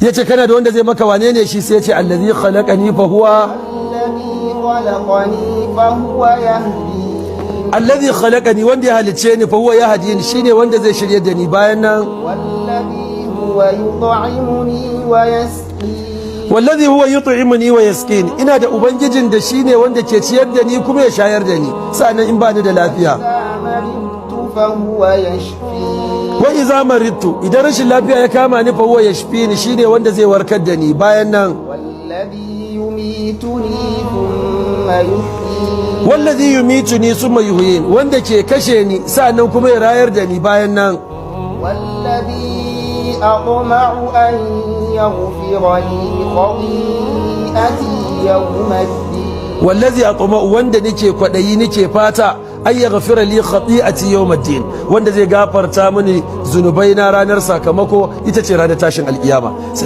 yace kana da wanda zai maka wane ne shi sai yace allazi khalaqani fa huwa alladhi khalaqani wanda ya halice ni fa huwa yahdini shine wanda zai shirye da ni bayan nan wallazi huwa yut'imuni wa yasqini ina da ubangijin da shine wanda ke ciyar da ni kuma ya shayar da ni sannan in ba ni da lafiya wa idza maridtu idan rashin lafiya ya kama ni fa huwa yashfini shine wanda zai warkar da ni bayan nan wallazi yumituni thumma yuhyin wanda ke kashe ni sannan kuma ya rayar da ni bayan nan wallazi aqma'u an yaghfira li khati'ati yawmiddin wallazi aqma'u wanda nake kwadayi nake fata an yaghfira li khati'ati yawmiddin wanda zai gafarta mini zunubaina ranar sakamako ita ce ranar tashin alkiyama.